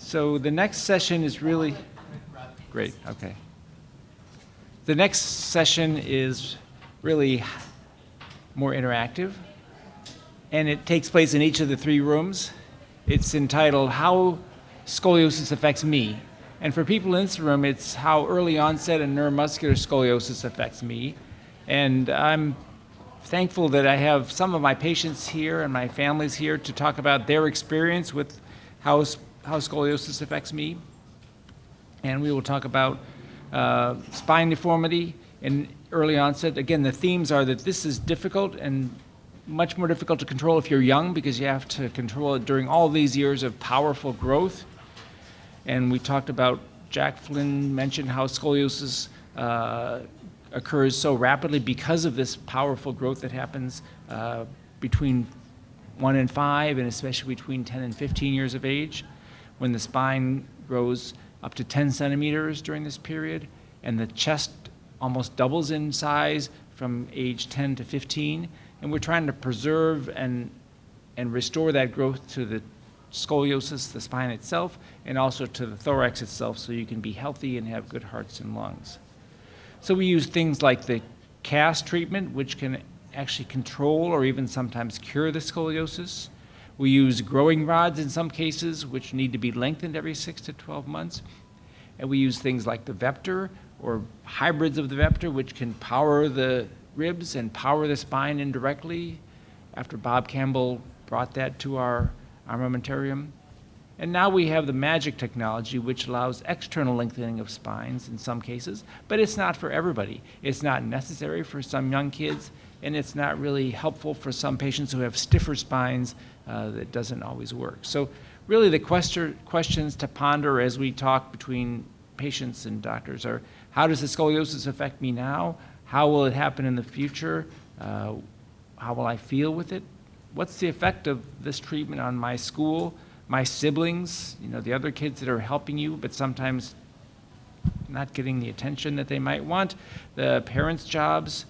So the next session is really great. Okay. The next session is really more interactive, and it takes place in each of the 3 rooms. It's entitled How Scoliosis Affects Me. And for people in this room, it's how early onset and neuromuscular scoliosis affects me. And I'm thankful that I have some of my patients here and my families here to talk about their experience with how scoliosis affects me. And we will talk about spine deformity in early onset. Again, the themes are that this is difficult and much more difficult to control if you're young, because you have to control it during all these years of powerful growth. And we talked about, Jack Flynn mentioned how scoliosis occurs so rapidly because of this powerful growth that happens between 1 and 5, and especially between 10 and 15 years of age, when the spine grows up to 10 centimeters during this period, and the chest almost doubles in size from age 10 to 15. And we're trying to preserve and restore that growth to the scoliosis, the spine itself, and also to the thorax itself, so you can be healthy and have good hearts and lungs. So we use things like the cast treatment, which can actually control or even sometimes cure the scoliosis. We use growing rods in some cases, which need to be lengthened every 6 to 12 months. And we use things like the Vector or hybrids of the Vector, which can power the ribs and power the spine indirectly, after Bob Campbell brought that to our armamentarium. And now we have the MAGIC technology, which allows external lengthening of spines in some cases, but it's not for everybody. It's not necessary for some young kids, and it's not really helpful for some patients who have stiffer spines. That doesn't always work. So really the questions to ponder as we talk between patients and doctors are, how does the scoliosis affect me now? How will it happen in the future? How will I feel with it? What's the effect of this treatment on my school, my siblings, the other kids that are helping you, but sometimes not getting the attention that they might want, the parents' jobs,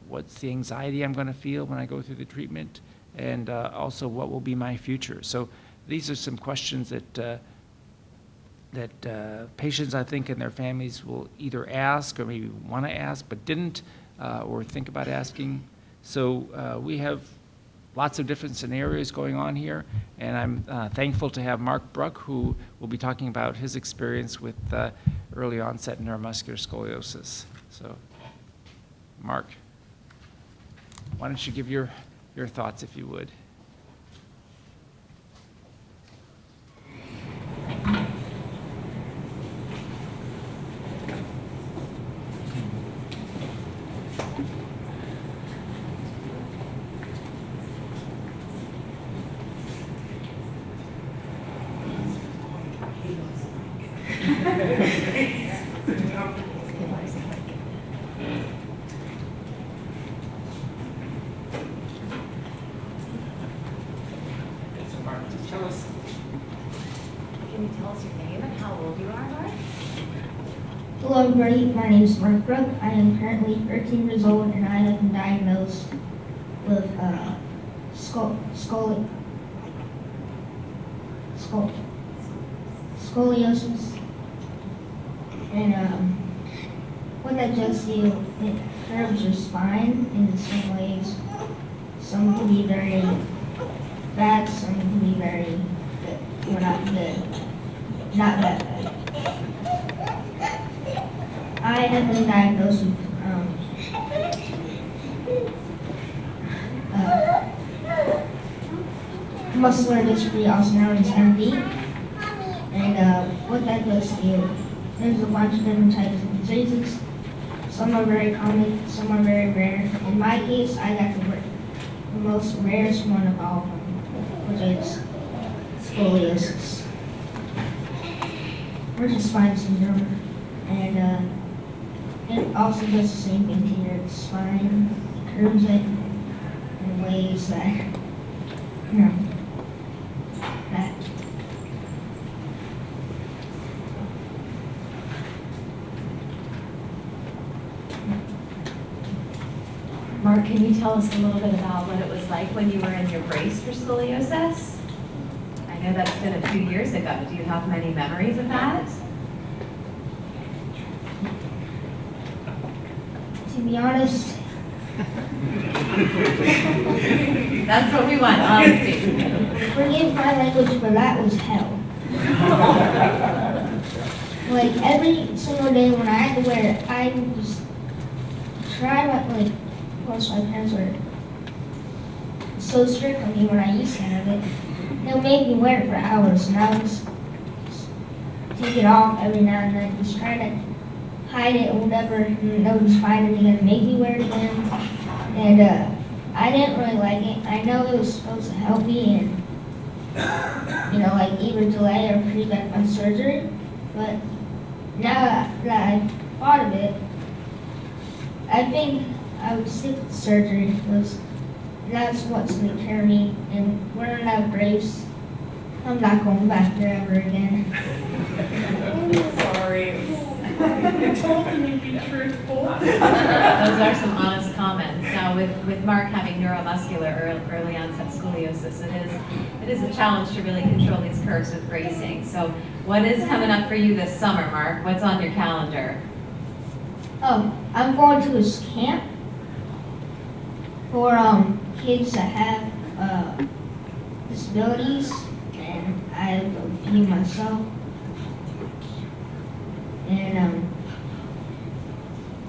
what's the anxiety I'm going to feel when I go through the treatment, and also what will be my future. So these are some questions that patients, I think, and their families will either ask or maybe want to ask but didn't, or think about asking. So we have lots of different scenarios going on here, and I'm thankful to have Mark Bruck, who will be talking about his experience with early onset neuromuscular scoliosis. So, Mark, why don't you give your thoughts, if you would. Hello everybody, my name is Mark Bruck. I am currently 13 years old and I have been diagnosed with scoliosis. And what that does to you, it curves your spine in some ways. Some can be very bad, some can be very good, or not good, not that bad. I have been diagnosed with muscular dystrophy, also known as MD. And what that does to you, there's a bunch of different types of diseases. Some are very common, some are very rare. In my case, I got the most rarest one of all of them, which is scoliosis, which is spine syndrome. And it also does the same thing to your spine, curves it in ways that, that. Mark, can you tell us a little bit about what it was like when you were in your brace for scoliosis? I I know that's been a few years ago. Do you have many memories of that? To be honest, That's what we want, honesty. forgive my language, but that was hell. Like every single day when I had to wear it, I would just try my, like, plus my parents were so strict on me when I used to have it. They'll make me wear it for hours, and I would just take it off every now and then, just try to hide it or whatever, and they'll just find it again, make me wear it again. And I didn't really like it. I know it was supposed to help me and, you know, like either delay or prevent my surgery, but now that I've thought of it, I think I would stick with surgery because that's what's going to cure me. And when I have brace, I'm not going back there ever again. Sorry. I told you to be truthful. Those are some honest comments. Now, with Mark having neuromuscular early onset scoliosis, it is a challenge to really control these curves with bracing. So what is coming up for you this summer, Mark? What's on your calendar? Oh, I'm going to this camp for kids that have disabilities, and I have a few myself. And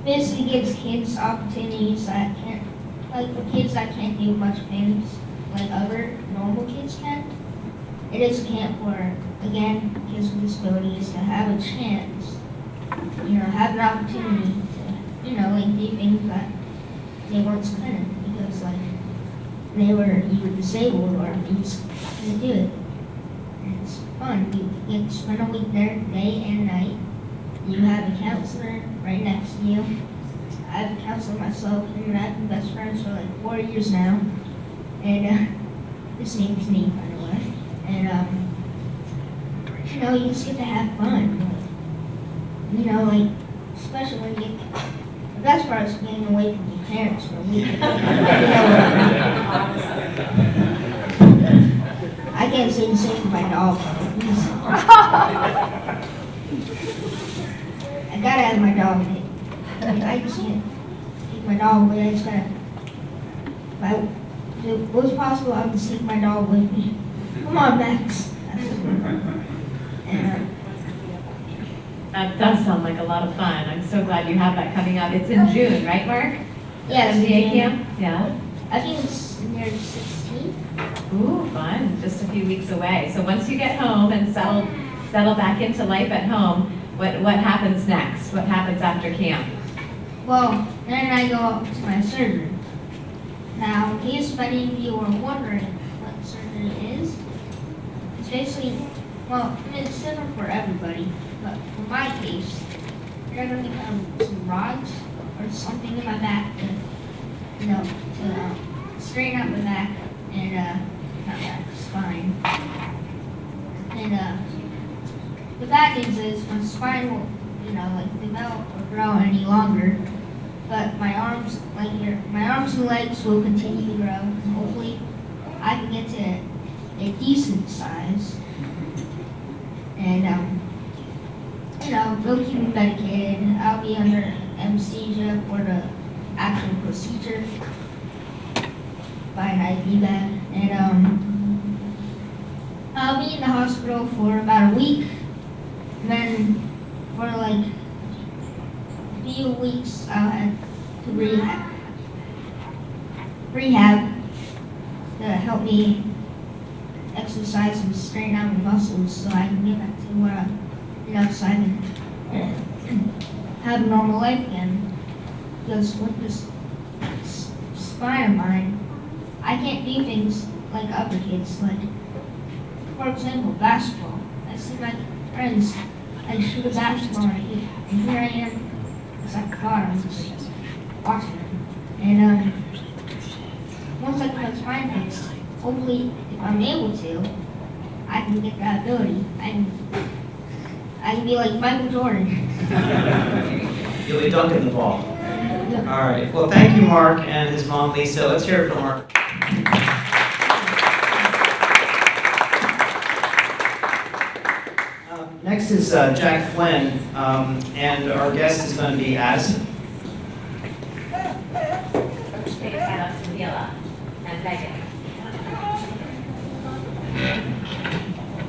basically gives kids opportunities that can't, like for kids that can't do much things like other normal kids can. It is a camp where, again, kids with disabilities to have a chance, you know, have an opportunity to, you know, like do things that they once couldn't because like they were either disabled or they just couldn't do it. And it's fun. You get to spend a week there day and night. You have a counselor right next to you. I have a counselor myself, and I've been best friends for like 4 years now. And his name's Nate, by the way. And you know, you just get to have fun. Like, you know, like especially when you get the best part is getting away from your parents for a week. You know, I can't say the same for my dog. I gotta have my dog. I just can't take my dog away. I just gotta. If it was possible, I would just take my dog with me. Come on, Max. And, That does sound like a lot of fun. I'm so glad you have that coming up. It's in June, right, Mark? yeah, it's MDA in- camp? Yeah. I think it's near 16th. Ooh, fun. Just a few weeks away. So once you get home and settle back into life at home, what happens next? What happens after camp? Well, then I go up to my surgery. Now, in case many of you are wondering what surgery is, it's basically, well, I mean, it's different for everybody, but for my case, they're going to put some rods or something in my back to, you know, to straighten out my back and, not back, spine. And, the bad news is my spine won't, you know, like develop or grow any longer, but my arms, like here, my arms and legs will continue to grow. And hopefully, I can get to a decent size, and you know, they'll keep me medicated. I'll be under anesthesia for the actual procedure by an IV bag, and I'll be in the hospital for about a week. And then for like a few weeks, I'll have to rehab to help me exercise and straighten out my muscles so I can get back to where I'm, you know, so I can have a normal life again. Because with this spine of mine, I can't do things like other kids. Like, for example, basketball. I see my friends, I shoot a basketball right here, and here I am, it's like a bottom, just watching them. And once I get my spine fixed, hopefully, if I'm able to, I can get that ability. I can be like Michael Jordan. You'll be dunking the ball. All right. Well, thank you, Mark, and his mom, Lisa. Let's hear it for Mark. Next is Jack Flynn, and our guest is going to be Addison. Take a hand up to Neela and Megan.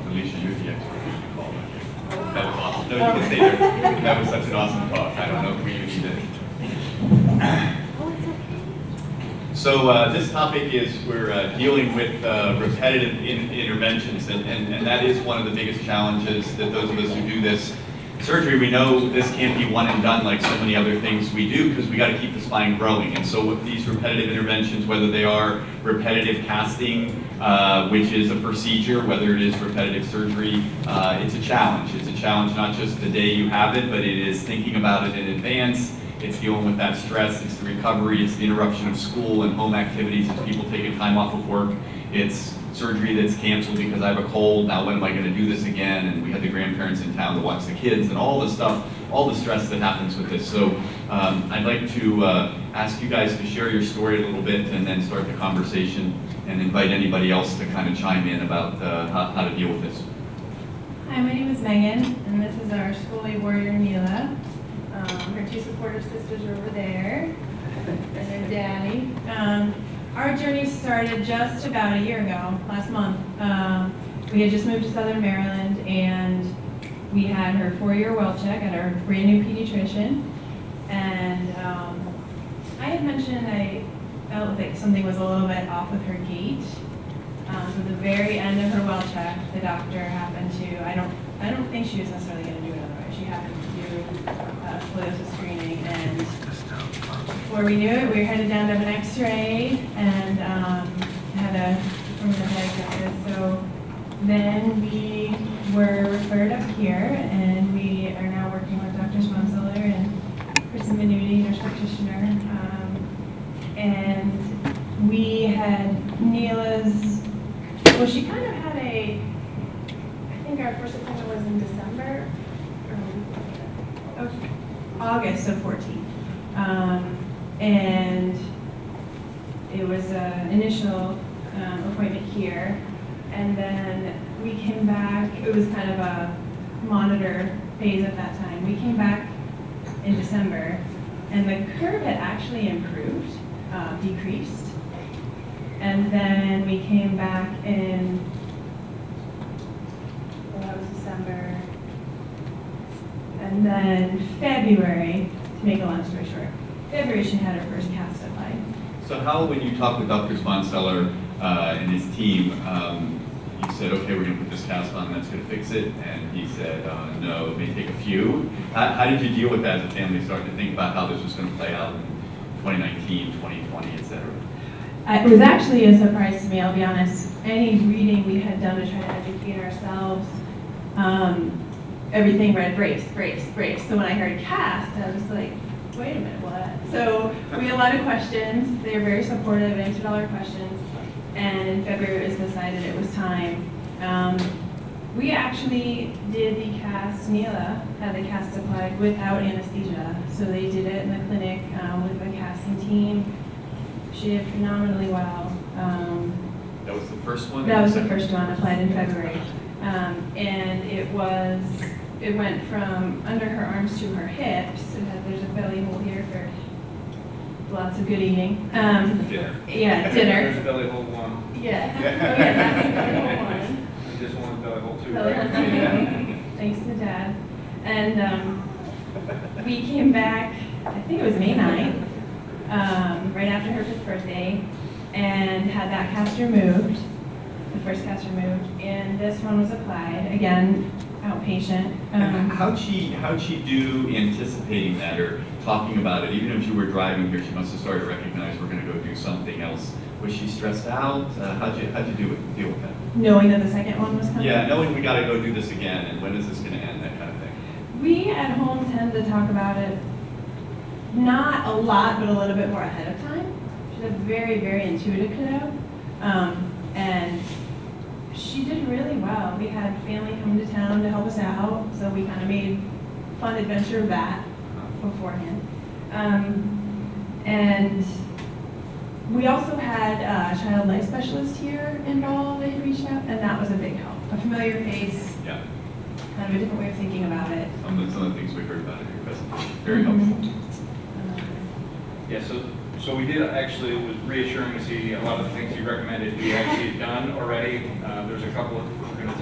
Alicia, you're the expert. You should call that. That was awesome. No, you can stay there. That was such an awesome talk. I don't know if we even need it. So this topic is we're dealing with repetitive interventions, and that is one of the biggest challenges that those of us who do this surgery, we know this can't be one and done like so many other things we do, because we got to keep the spine growing. And so with these repetitive interventions, whether they are repetitive casting, which is a procedure, whether it is repetitive surgery, it's a challenge. It's a challenge not just the day you have it, but it is thinking about it in advance. It's dealing with that stress, it's the recovery, it's the interruption of school and home activities as people taking time off of work. It's surgery that's canceled because I have a cold, now when am I gonna do this again? And we had the grandparents in town to watch the kids and all the stuff, all the stress that happens with this. So I'd like to ask you guys to share your story a little bit and then start the conversation and invite anybody else to kind of chime in about how to deal with this. Hi, my name is Megan, and this is our schoolie warrior, Neela. Her two supportive sisters are over there, and their daddy. Our journey started just about a year ago, last month. We had just moved to Southern Maryland, and we had her 4-year well check at our brand new pediatrician. And I had mentioned I felt like something was a little bit off with her gait. So the very end of her well check, the doctor happened to, I don't think she was necessarily going to do it otherwise. She happened to do scoliosis screening, and before we knew it, we were headed down to have an x-ray and had a permanent diagnosis. So then we were referred up here, and we are now working with Dr. Sponseller and Kristen Venuti, nurse practitioner. And we had Neela's, well, she kind of had I think our first appointment was in December, of August of 14. And it was an initial appointment here, and then we came back. It was kind of a monitor phase at that time. We came back in December, and the curve had actually improved, decreased. And then we came back in, well, that was December. And then February, to make a long story short, February she had her first cast applied. So how, when you talk with Dr. Sponseller and his team, you said, okay, we're gonna put this cast on, that's gonna fix it, and he said, no, it may take a few. How did you deal with that as a family, starting to think about how this was gonna play out in 2019, 2020, et cetera? It was actually a surprise to me, I'll be honest. Any reading we had done to try to educate ourselves, everything read brace, brace, brace. So when I heard cast, I was like, wait a minute, what? So we had a lot of questions. They were very supportive, answered all our questions. And in February it was decided it was time. We actually did the cast, Neela had the cast applied without anesthesia. So they did it in the clinic with the casting team. She did phenomenally well. That was the first one? That was the first one, applied in February. And it went from under her arms to her hips. There's a belly hold here for lots of good eating. Dinner. Yeah, dinner. There's belly hold one. Yeah. Oh, yeah, that's belly hold one. And just one belly hold two. Belly hold two. Thanks to Dad. And we came back, I think it was May 9th, right after her 5th birthday, and had that cast removed, the first cast removed, and this one was applied, again, outpatient. How'd she do anticipating that or talking about it? Even if you were driving here, she must have started to recognize we're going to go do something else. Was she stressed out? How'd you deal with that? Knowing that the second one was coming? Yeah, knowing we got to go do this again, and when is this going to end, that kind of thing. We at home tend to talk about it, not a lot, but a little bit more ahead of time. She's a very, very intuitive kiddo. And she did really well. We had family come to town to help us out, so we kind of made fun adventure of that beforehand. And we also had a child life specialist here involved that had reached out, and that was a big help. A familiar face. Yeah. kind of a different way of thinking about it. Some of the things we heard about in your presentation, very helpful. Yeah, so we did actually, it was reassuring to see a lot of the things you recommended we actually had done already. There's a couple of we're going to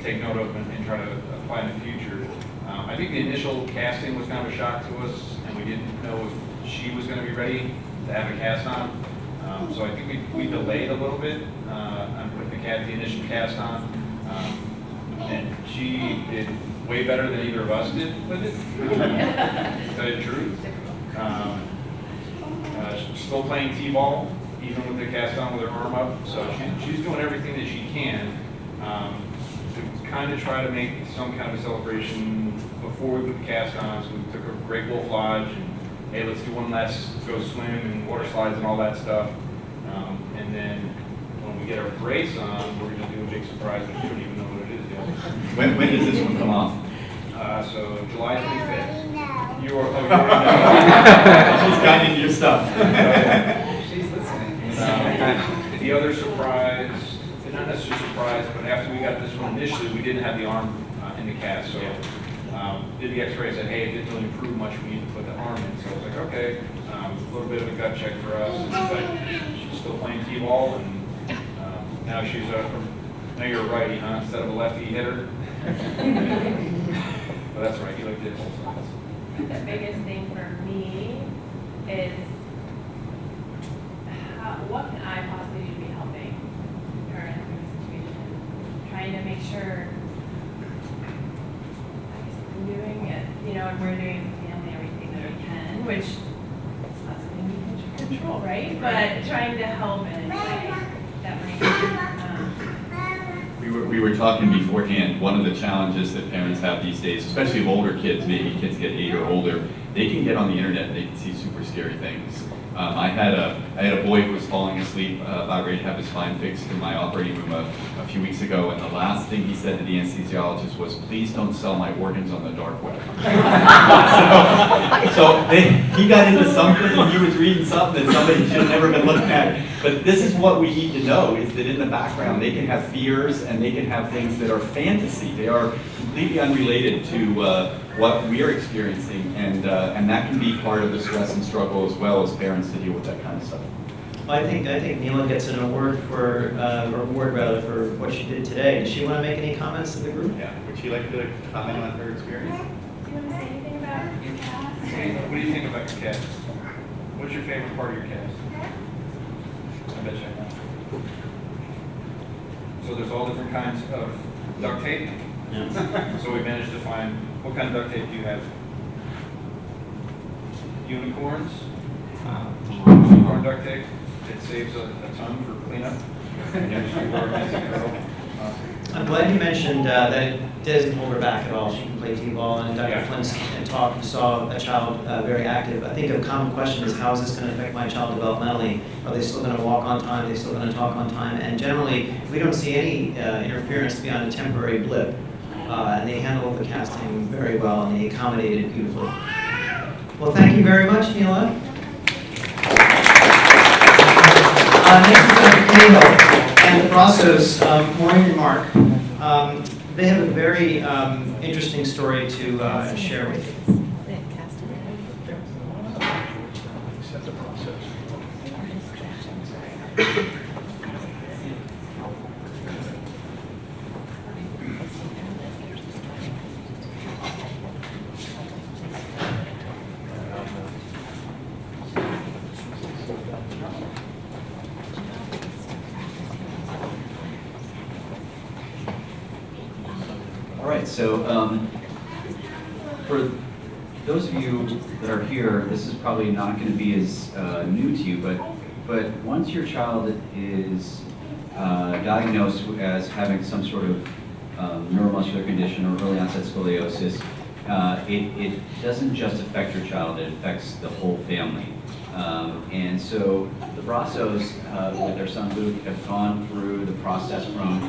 take note of and try to apply in the future. I think the initial casting was kind of a shock to us, and we didn't know if she was going to be ready to have a cast on. So I think we delayed a little bit on putting the initial cast on. And she did way better than either of us did with it, to tell you the truth. Still playing t-ball, even with the cast on with her arm up. So she's doing everything that she can to kind of try to make some kind of a celebration before we put the cast on. So we took her to Great Wolf Lodge and, hey, let's do one last go swim and water slides and all that stuff. And then when we get our brace on, we're going to do a big surprise. We don't even know what it is yet. When does this one come off? So July 25th. You are. She's gotten into your stuff. She's listening. The other surprise, not necessarily surprise, but after we got this one initially, we didn't have the arm in the cast. So did the X-ray, said, hey, it didn't really improve much. We need to put the arm in. So I was like, okay, a little bit of a gut check for us. But she's still playing t-ball, and now she's now you're a righty, huh? Instead of a lefty hitter. But that's right. You like to hit both sides. The biggest thing for me is what can I possibly do to be helping her in this situation? Trying to make sure I'm doing it, and we're doing as a family everything that we can, which it's not something we can control, right? But trying to help in a way that might We were talking beforehand, one of the challenges that parents have these days, especially of older kids, maybe kids get 8 or older, they can get on the internet and they can see super scary things. I had a boy who was falling asleep, about ready to have his spine fixed in my operating room a few weeks ago, and the last thing he said to the anesthesiologist was, please don't sell my organs on the dark web. He got into something, and he was reading something that somebody should have never been looking at. But this is what we need to know, is that in the background they can have fears and they can have things that are fantasy. They are completely unrelated to what we are experiencing, and that can be part of the stress and struggle as well as parents to deal with that kind of stuff. Well, I think Neela gets an award for what she did today. Does she want to make any comments to the group? Yeah, would she like to comment on her experience? Do you want to say anything about your cast? What do you think about your cast? What's your favorite part of your cast? I bet you I know. So there's all different kinds of duct tape. Yeah. So we managed to find, what kind of duct tape do you have? Unicorns? Unicorn duct tape. It saves a ton for cleanup. I'm glad you mentioned that it doesn't hold her back at all. She can play t-ball, and Dr. Flynn saw a child very active. I think a common question is, how is this going to affect my child developmentally? Are they still going to walk on time? Are they still going to talk on time? And generally, we don't see any interference beyond a temporary blip. And they handled the casting very well, and they accommodated beautifully. Well, thank you very much, Neela. Next is Dr. Cahill and the Brassos, Maureen and Mark. They have a very interesting story to share with you. So for those of you that are here, this is probably not going to be as new to you, but once your child is diagnosed as having some sort of neuromuscular condition or early onset scoliosis, it doesn't just affect your child, it affects the whole family. And so the Brassos, with their son Luke, have gone through the process from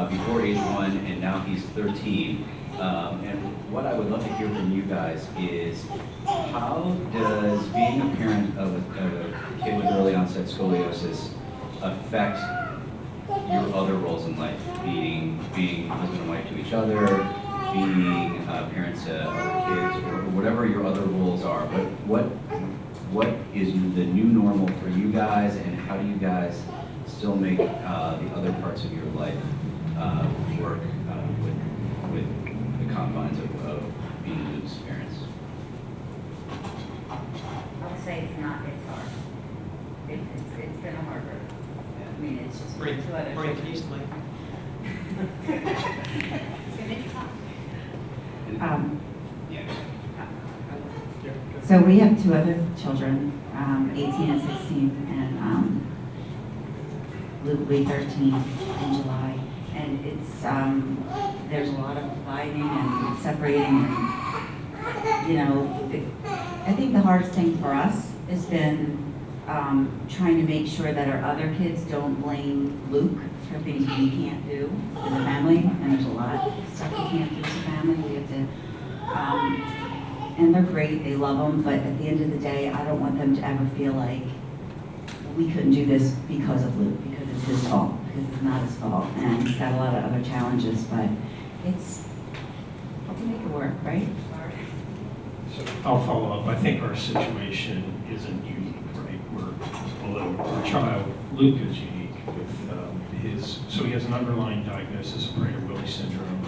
before age 1, and now he's 13. And what I would love to hear from you guys is, how does being a parent of a kid with early onset scoliosis affect your other roles in life, being husband and wife to each other, being parents to other kids, or whatever your other roles are. What is the new normal for you guys, and how do you guys still make the other parts of your life work with the confines of being Luke's parents? I would say it's hard. It's been a hard road. I mean, it's just Maureen, two other Maureen, can you use the mic? So we have two other children, 18 and 16, and Luke will be 13 in July. And it's, there's a lot of dividing and separating, and, you know, I think the hardest thing for us has been trying to make sure that our other kids don't blame Luke for things we can't do as a family, and there's a lot of stuff we can't do as a family. We have to, and they're great, they love them, but at the end of the day, I don't want them to ever feel like we couldn't do this because of Luke, because it's his fault, because it's not his fault, and he's got a lot of other challenges, but it's, we can make it work, right? So I'll follow up. I think our situation isn't unique, right? Although our child, Luke, is unique with so he has an underlying diagnosis of Prader-Willi syndrome,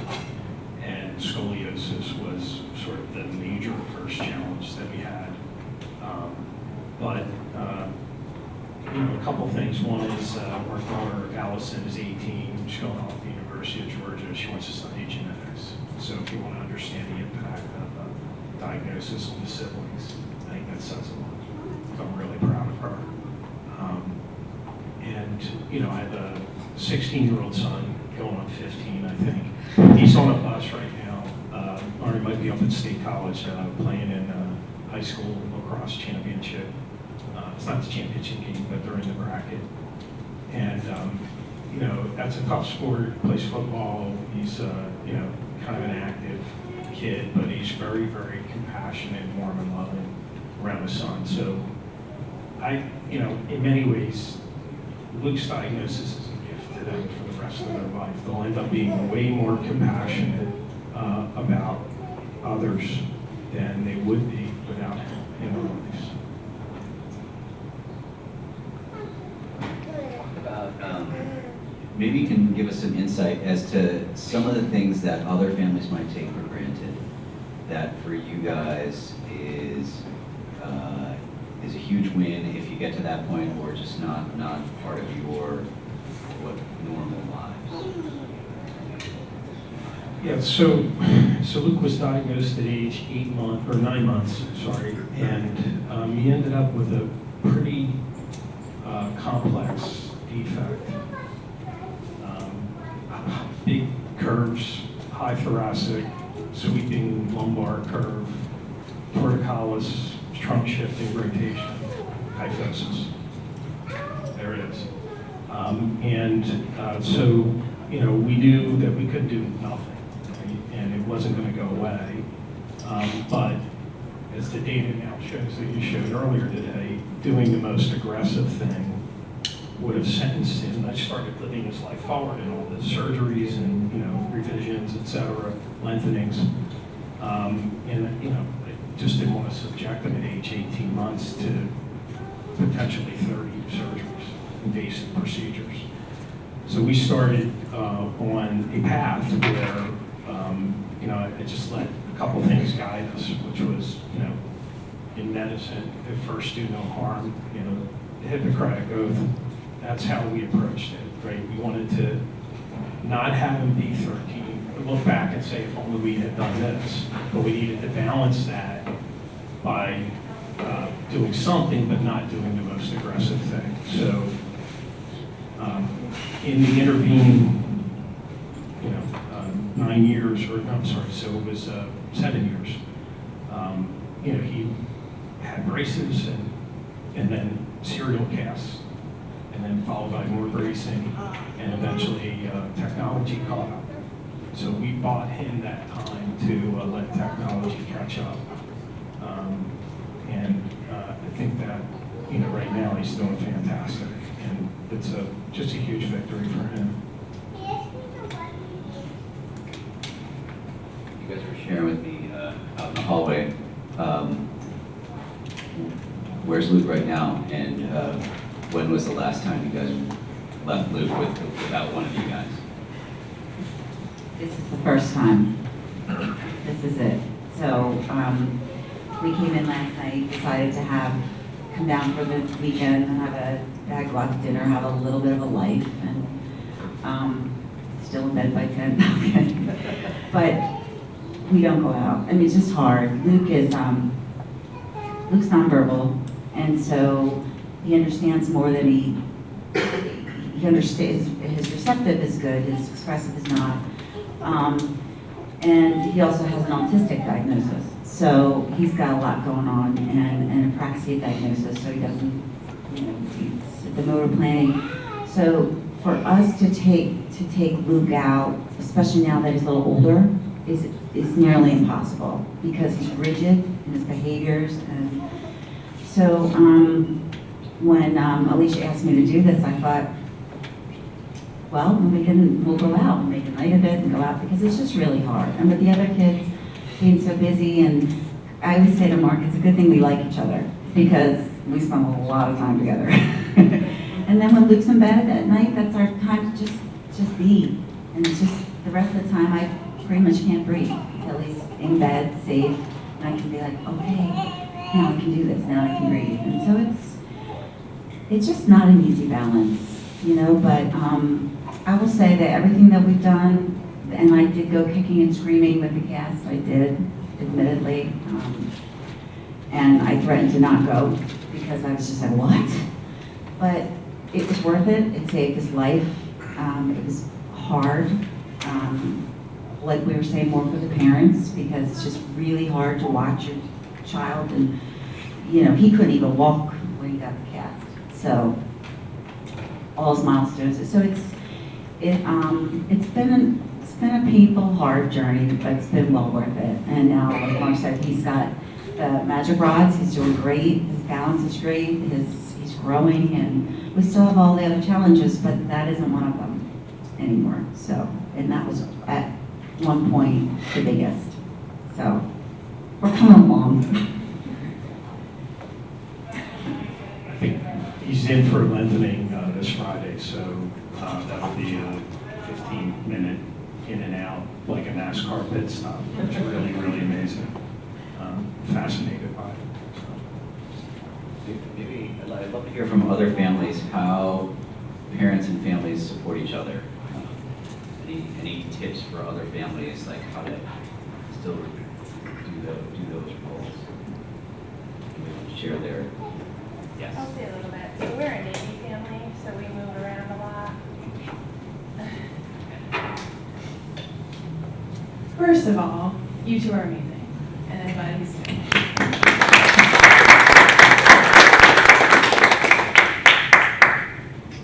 and scoliosis was sort of the major first challenge that we had. A couple things. One is our daughter, Allison, is 18. She's going off to the University of Georgia. She wants to study genetics. So if you want to understand the impact of diagnosis on the siblings, I think that says a lot. So I'm really proud of her. I have a 16-year-old son going on 15, I think. He's on a bus right now, or he might be up at State College playing in a high school lacrosse championship. It's not the championship game, but they're in the bracket. And, that's a tough sport. Plays football. He's, kind of an active kid, but he's very, very compassionate, warm, and loving around his son. So in many ways, Luke's diagnosis is a gift to them for the rest of their life. They'll end up being way more compassionate about others than they would be without him in their lives. Maybe you can give us some insight as to some of the things that other families might take for granted that for you guys is a huge win if you get to that point, or just not part of your normal lives. Yeah, so Luke was diagnosed at age 9 months, and he ended up with a pretty complex defect. Big curves, high thoracic, sweeping lumbar curve, torticollis, trunk shifting rotation, kyphosis. There it is. We knew that we could do nothing, right? And it wasn't going to go away. But as the data now shows that you showed earlier today, doing the most aggressive thing would have sentenced him. I started living his life forward in all the surgeries and revisions, et cetera, lengthenings. I just didn't want to subject him at age 18 months to potentially 30 surgeries, invasive procedures. So we started on a path where I just let a couple things guide us, which was in medicine, at first do no harm, the Hippocratic Oath. That's how we approached it, right? We wanted to not have him be 13, look back and say, if only we had done this. But we needed to balance that by doing something, but not doing the most aggressive thing. So in the intervening, 9 years, so it was 7 years. He had braces and then serial casts, and then followed by more bracing, and eventually technology caught up. So we bought him that time to let technology catch up. I think that, right now he's doing fantastic. And it's just a huge victory for him. You guys were sharing with me out in the hallway. Where's Luke right now? And when was the last time you guys left Luke without one of you guys? This is the first time. This is it. So we came in last night, decided to come down for the weekend and go out to dinner, have a little bit of a life, and still in bed by 10. Okay. But we don't go out. I mean, it's just hard. Luke's nonverbal, and so he understands more than he understands. His receptive is good, his expressive is not. And he also has an autistic diagnosis. So he's got a lot going on and an apraxia diagnosis, so he doesn't, he's the motor planning. So for us to take Luke out, especially now that he's a little older, is nearly impossible because he's rigid in his behaviors. And so when Alicia asked me to do this, I thought, well, we'll go out and make a night of it and go out because it's just really hard. And with the other kids being so busy, and I always say to Mark, it's a good thing we like each other because we spend a lot of time together. And then when Luke's in bed at night, that's our time to just be. And it's just the rest of the time I pretty much can't breathe until he's in bed, safe, and I can be like, okay, now I can do this, now I can breathe. And so it's just not an easy balance, but I will say that everything that we've done, and I did go kicking and screaming with the cast, I did, admittedly, and I threatened to not go because I was just like, what? But it was worth it. It saved his life. It was hard. Like we were saying, more for the parents because it's just really hard to watch your child, and he couldn't even walk when he got the cast. So all his milestones. So it's been a painful, hard journey, but it's been well worth it. And now, like Mark said, he's got the magic rods. He's doing great. His balance is great. He's growing, and we still have all the other challenges, but that isn't one of them anymore. So, and that was at one point the biggest. So we're coming along. I think he's in for lengthening this Friday, so that'll be a 15-minute in and out, like a NASCAR pit stop. It's really, really amazing. Fascinated by it. Maybe I'd love to hear from other families how parents and families support each other. Any tips for other families, like how to still do those roles? Share their. Yes. I'll say a little bit. So we're a Navy family, so we move around a lot. First of all, you two are amazing, and I'm glad he's doing it.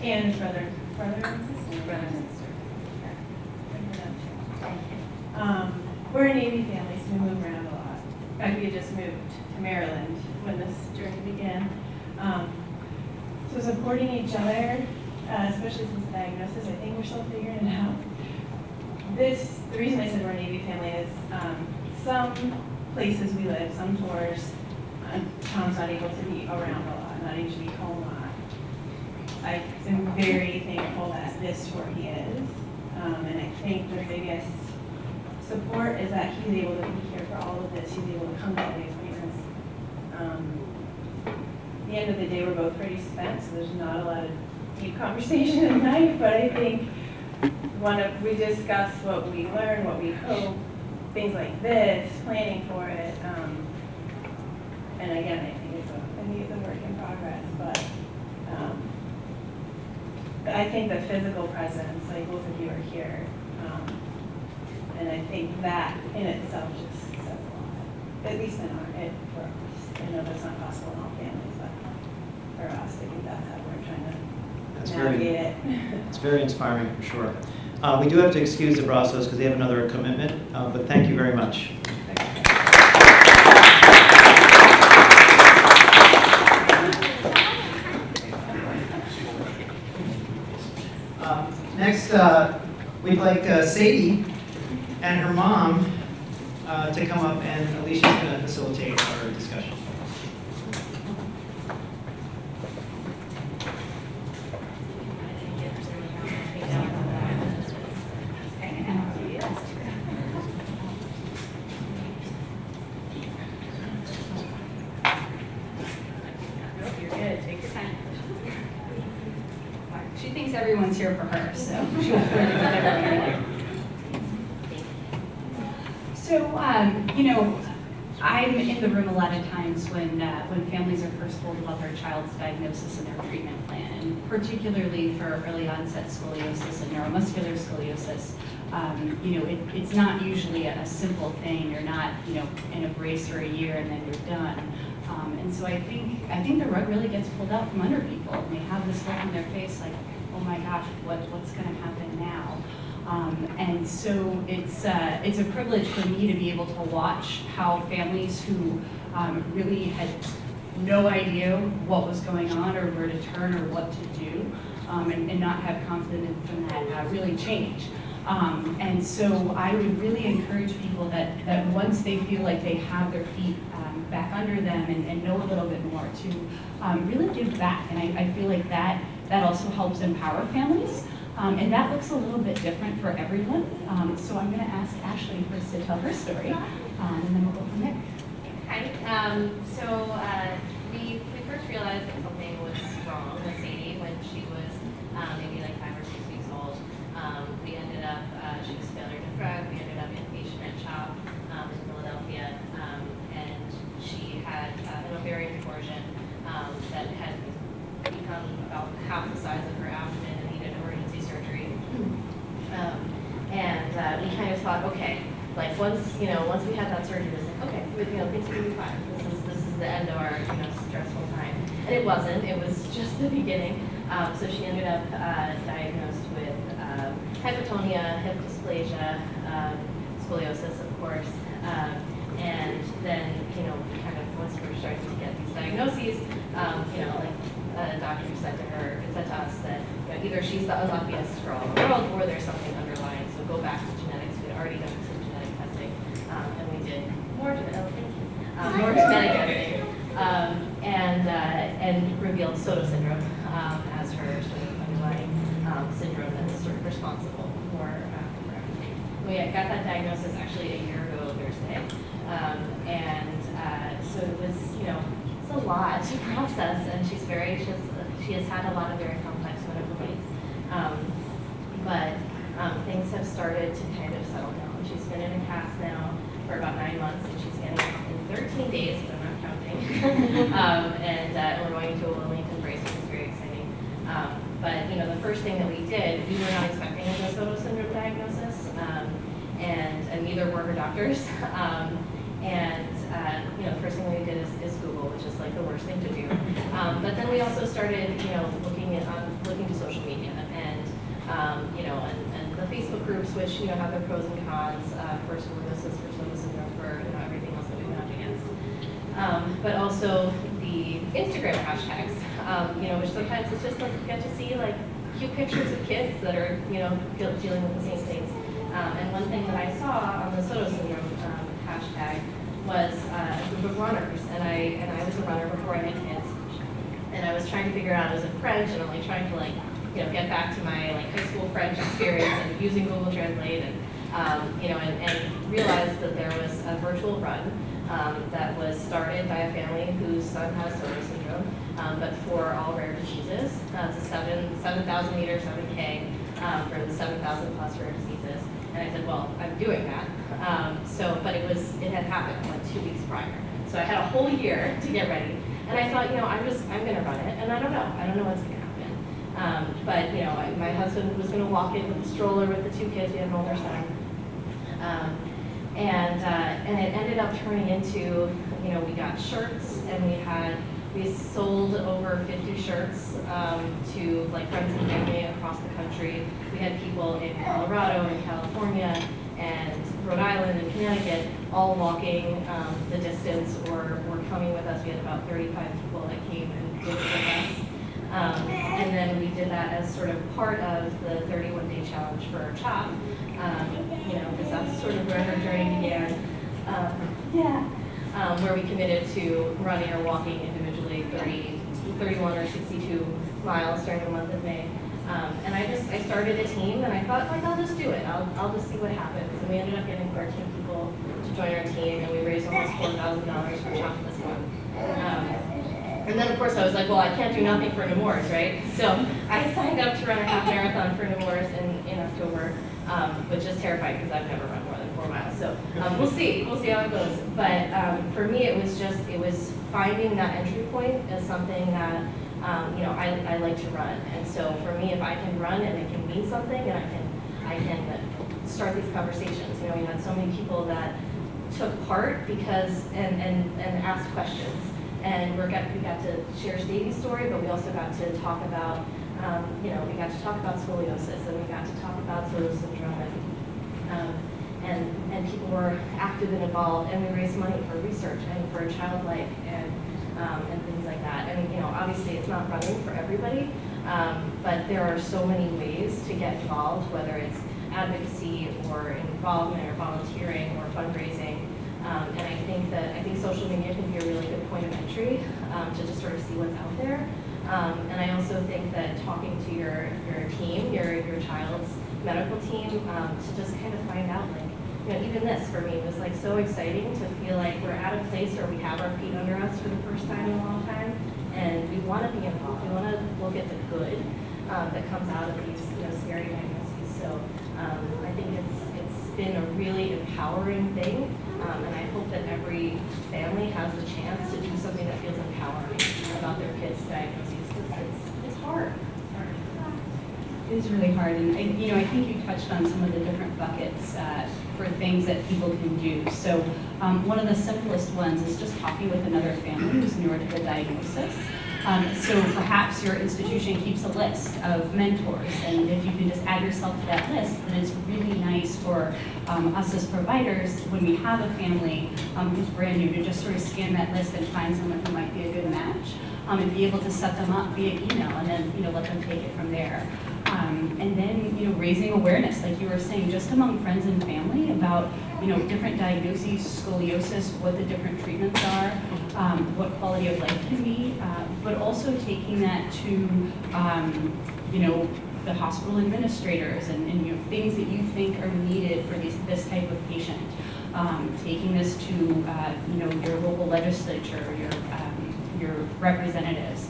And his brother and sister. Brother and sister. We're a Navy family, so we move around a lot. In fact, we had just moved to Maryland when this journey began. So supporting each other, especially since the diagnosis, I think we're still figuring it out. The reason I said we're a Navy family is some places we live, some tours, Tom's not able to be around a lot, not able to be home a lot. I am very thankful that this tour he is, and I think the biggest support is that he's able to be here for all of this. He's able to come to all the appointments. At the end of the day, we're both pretty spent, so there's not a lot of deep conversation at night, but I think we discuss what we learn, what we hope, things like this, planning for it. And again, I think it's a work in progress, but I think the physical presence, like both of you are here, and I think that in itself just says a lot, at least for us. I know that's not possible in all families, but for us, I think that's how we're trying to navigate it. It's very inspiring for sure. We do have to excuse the Brassos because they have another commitment, but thank you very much. Next, we'd like Sadie and her mom to come up, and Alicia's going to facilitate our discussion. She thinks everyone's here for her, so she'll flirt with everyone. So, you know, I'm in the room a lot of times when families are first told about their child's diagnosis and their treatment plan, and particularly for early onset scoliosis and neuromuscular scoliosis. You know, it's not usually a simple thing. You're not, you know, in a brace for a year and then you're done. And so I think the rug really gets pulled out from under people, and they have this look on their face like, oh my gosh, what's going to happen now? And so it's a privilege for me to be able to watch how families who really had no idea what was going on or where to turn or what to do, and not have confidence in that really change. And so I would really encourage people that once they feel like they have their feet back under them and know a little bit more, to really give back. And I feel like that also helps empower families. And that looks a little bit different for everyone. So I'm going to ask Ashley first to tell her story, and then we'll go from there. Hi. So we first realized that something was wrong with Sadie when she was maybe like 5 or 6 weeks old. We ended up, she was failure to front. We ended up inpatient at Shah in Philadelphia, and she had an ovarian torsion that had become about half the size of her abdomen and needed emergency surgery. And we kind of thought, okay, like once we had that surgery, it was like, okay, things are gonna be fine. This is the end of our stressful time. And it wasn't. It was just the beginning. So she ended up diagnosed with hypotonia, hip dysplasia, scoliosis, of course, and then kind of once we were starting to get these diagnoses, like a doctor said to us that either she's the unluckiest girl in the world or there's something underlying. So go back to genetics. We had already done some genetic testing, and we did more genetic testing, and revealed Soto syndrome as her sort of underlying syndrome that is sort of responsible for everything. We got that diagnosis actually a year ago Thursday, so it was it's a lot to process, and she has had a lot of very complex medical needs, but things have started to kind of settle down. She's been in a cast now for about 9 months, and she's getting up in 13 days, but I'm not counting. And we're going to a Wilmington brace, which is very exciting. But the first thing that we did, we were not expecting a Soto syndrome diagnosis, and neither were her doctors. The first thing we did is Google, which is like the worst thing to do. But then we also started, looking to social media and the Facebook groups, which have their pros and cons for scoliosis, for Soto syndrome, for everything else that we've been up against. But also the Instagram hashtags, which sometimes it's just like you get to see like cute pictures of kids that are dealing with the same things. And one thing that I saw on the Soto syndrome hashtag was a group of runners, and I was a runner before I had kids, and I was trying to figure out, is it French, and I'm like trying to get back to my high school French experience and using Google Translate, and realized that there was a virtual run that was started by a family whose son has Soto syndrome, but for all rare diseases. It's a 7,000 meter 7K for the 7,000 plus rare diseases. And I said, well, I'm doing that. But it had happened like 2 weeks prior. So I had a whole year to get ready. And I thought, I'm going to run it. And I don't know what's going to happen. But my husband was going to walk in with the stroller with the 2 kids. We had an older son. And it ended up turning into, we got shirts, and we sold over 50 shirts to friends and family across the country. We had people in Colorado and California and Rhode Island and Connecticut all walking the distance or coming with us. We had about 35 people that came and did it with us. And then we did that as sort of part of the 31-day challenge for Shah, because that's sort of where her journey began. Where we committed to running or walking individually 31 or 62 miles during the month of May. And I started a team, and I thought, like, I'll just do it. I'll just see what happens. And we ended up getting 13 people to join our team, and we raised almost $4,000 for Shah this month. And then, of course, I was like, well, I can't do nothing for Nemours, right? So I signed up to run a half marathon for Nemours in October, which is terrifying because I've never run more than 4 miles. So we'll see how it goes. But for me, it was finding that entry point as something that I like to run. And so for me, if I can run and it can mean something, and I can start these conversations. We had so many people that took part because and asked questions. And we got to share Stevie's story, but we also got to talk about, we got to talk about scoliosis, and we got to talk about Soto syndrome, and people were active and involved, and we raised money for research and for Child Life and things like that. And obviously it's not running for everybody, but there are so many ways to get involved, whether it's advocacy or involvement or volunteering or fundraising. And I think social media can be a really good point of entry to just sort of see what's out there. And I also think that talking to your team, your child's medical team, to just kind of find out, like, even this for me was like so exciting to feel like we're at a place where we have our feet under us for the first time in a long time, and we want to be involved. We want to look at the good that comes out of these scary diagnoses. So I think it's been a really empowering thing. And I hope that every family has the chance to do something that feels empowering about their kids' diagnoses, because it's hard. It is really hard, and I think you touched on some of the different buckets for things that people can do. So one of the simplest ones is just talking with another family who's newer to the diagnosis. So perhaps your institution keeps a list of mentors, and if you can just add yourself to that list, then it's really nice for us as providers, when we have a family who's brand new, to just sort of scan that list and find someone who might be a good match, and be able to set them up via email, and then let them take it from there. And then raising awareness, like you were saying, just among friends and family about different diagnoses, scoliosis, what the different treatments are, what quality of life can be, but also taking that to the hospital administrators and things that you think are needed for this type of patient. Taking this to your local legislature, your representatives,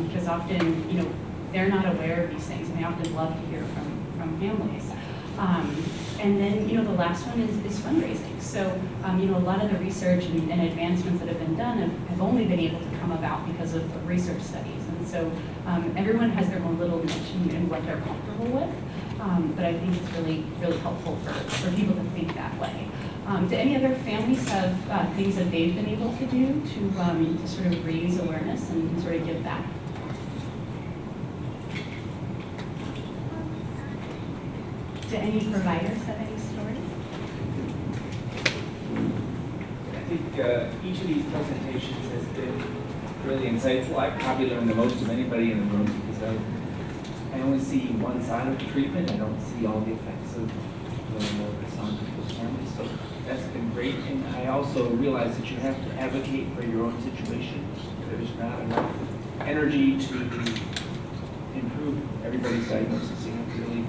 because often they're not aware of these things, and they often love to hear from families. And then, the last one is fundraising. So, a lot of the research and advancements that have been done have only been able to come about because of research studies. And so, everyone has their own little niche and what they're comfortable with. But I think it's really, really helpful for people to think that way. Do any other families have things that they've been able to do to sort of raise awareness and sort of give back? Do any providers have any stories? I think each of these presentations has been really insightful. I probably learned the most of anybody in the room because I only see one side of the treatment. I don't see all the effects of the on people's families. So that's been great. And I also realize that you have to advocate for your own situation. There's not enough energy to improve everybody's diagnosis. You have to really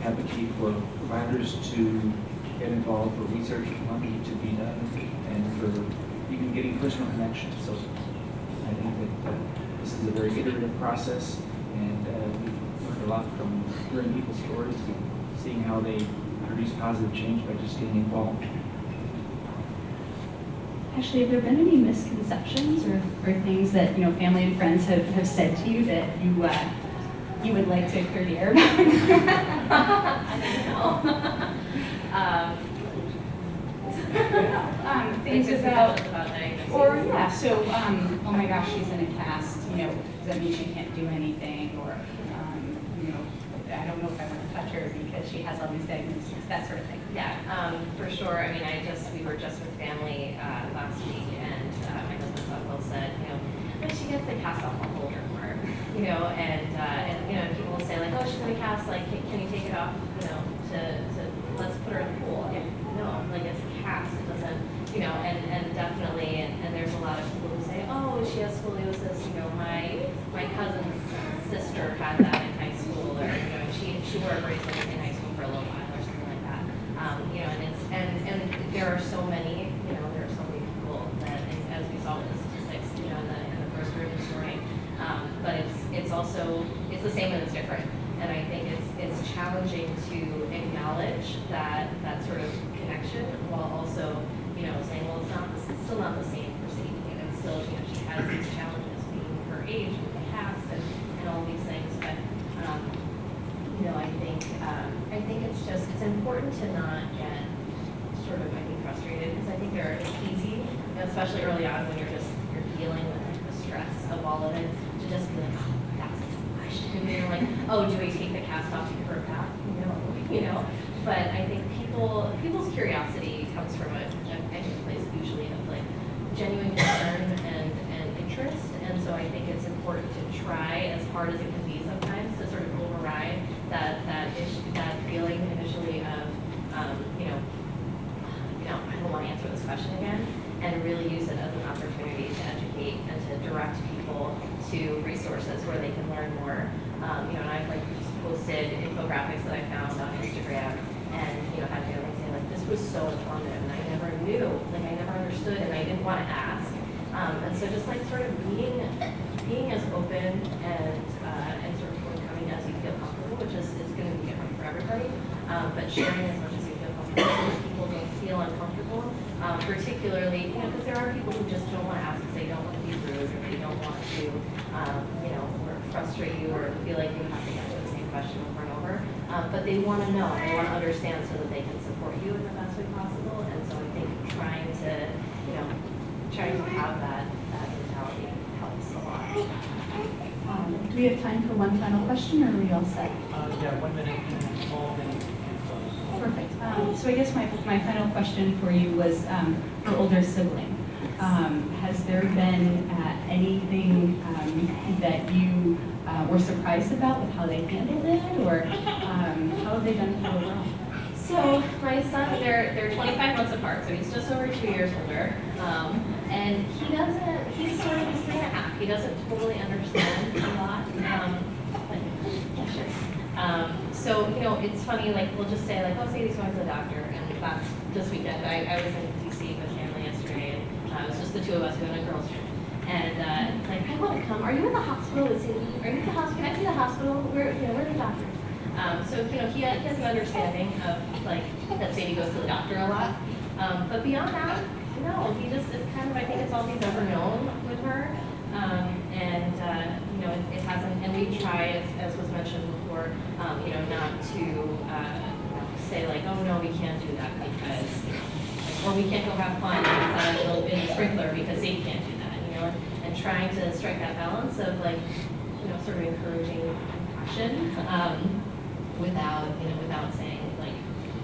advocate for providers to get involved, for research money to be done, and for even getting personal connections. So I think that this is a very iterative process, and we've learned a lot from hearing people's stories and seeing how they produce positive change by just getting involved. Actually, have there been any misconceptions or things that family and friends have said to you that you would like to clear the air about? Things about or so oh my gosh, she's in a cast, does that mean she can't do anything, or I don't know if I want to touch her because she has all these diagnoses, that sort of thing. Yeah, for sure. I mean, we were just with family last week, and my husband's uncle said, when she gets the cast off, I'll hold her for her. you know, and you know, people will say like, oh, she's in a cast, like, can you take it off, you know, to let's put her in the pool. Yeah, no, like it's a cast, it doesn't, you know, and definitely, and there's a lot of people who say, oh, she has scoliosis, you know, my cousin's sister had that in high school, or, you know, she wore a bracelet in high school for a little while, or something like that. You know, and it's, and there are so many, you know, there are so many people that, as we saw with the statistics, you know, in the first group this morning, but it's also, it's the same and it's different. And I think it's challenging to acknowledge that sort of connection while also, you know, saying, well, it's still not the same for Sadie, and it's still, you know, she has these challenges being her age with the past and all these things. But you know, I think it's just, it's important to not get sort of, I think, frustrated, because I think it's easy, especially early on when you're dealing with the stress of all of it, to just be like, oh, that's too much. And you're like, oh, do I take the cast off to give her a bath? No, you know. But I think people's curiosity comes from a place usually of like genuine concern and interest, and so I think it's important to try as hard as it can be sometimes to sort of override that feeling initially of you know, I don't want to answer this question again, and really use it as an opportunity to educate and to direct people to resources where they can learn more. You know, and I've like just posted infographics that I found on Instagram, and you know, had families say like, this was so informative, and I never knew, like I never understood, and I didn't want to ask. And so just like sort of being as open and sort of forthcoming as you feel comfortable, which is going to be different for everybody, but sharing as much as you feel comfortable so that people don't feel uncomfortable, particularly, you know, because there are people who just don't want to ask because they don't want to be rude, or they don't want to, you know, or frustrate you, or feel like you have to answer the same question over and over, but they want to know, they want to understand so that they can support you in the best way possible. And so I think trying to have that mentality helps a lot. Do we have time for one final question, or are we all set? Yeah, 1 minute and all minutes. Perfect. So I guess my final question for you was her older sibling. Has there been anything that you were surprised about with how they handled it, or how have they done it overall? So my son, they're 25 months apart, so he's just over 2 years older, and he's sort of, he's 3.5. He doesn't totally understand a lot. So, you know, it's funny, like, we'll just say, like, oh, Sadie's going to the doctor, and that's this weekend. I was in D.C. with family yesterday, and it was just the two of us, we went on a girls' trip. And it's like, I want to come. Are you at the hospital with Sadie? Are you at the hospital? Can I see the hospital? Where are the doctors? So, you know, he has an understanding of, like, that Sadie goes to the doctor a lot. But beyond that, no, he just is kind of, I think it's all he's ever known with her. You know, it hasn't, and we try, as was mentioned before, you know, not to say like, oh no, we can't do that because, you know, or we can't go have fun inside a little bitty sprinkler because Sadie can't do that, you know, and trying to strike that balance of like, you know, sort of encouraging compassion without saying like,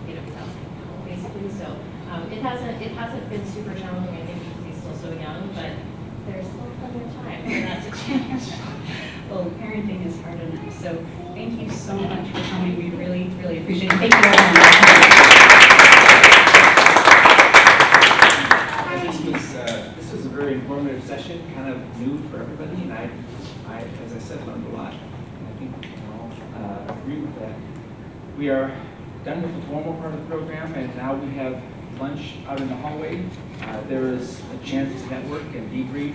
you know, without saying no, basically. So it hasn't been super challenging, I think, because he's still so young, but there's still plenty of time for that to change. Well, parenting is hard enough. So thank you so much for coming. We really, really appreciate it. Thank you very much. This was a very informative session, kind of new for everybody, and I as I said, learned a lot. And I think we can all agree with that. We are done with the formal part of the program, and now we have lunch out in the hallway. There is a chance to network and debrief,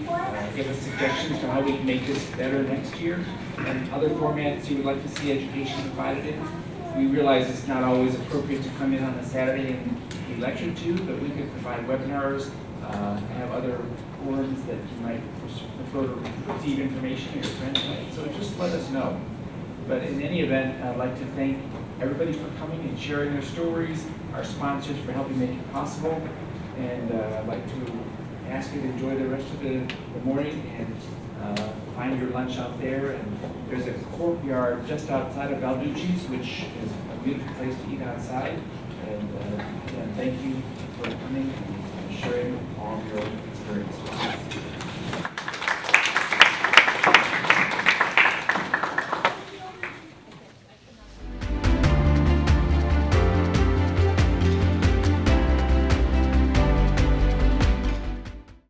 give us suggestions for how we can make this better next year, and other formats you would like to see education provided in. We realize it's not always appropriate to come in on a Saturday and be lectured to, but we could provide webinars, have other forums that you might prefer to receive information in your friend's way. So just let us know. But in any event, I'd like to thank everybody for coming and sharing their stories, our sponsors for helping make it possible, and I'd like to ask you to enjoy the rest of the morning and find your lunch out there. And there's a courtyard just outside of Balducci's, which is a beautiful place to eat outside. And again, thank you for coming and sharing all of your experiences.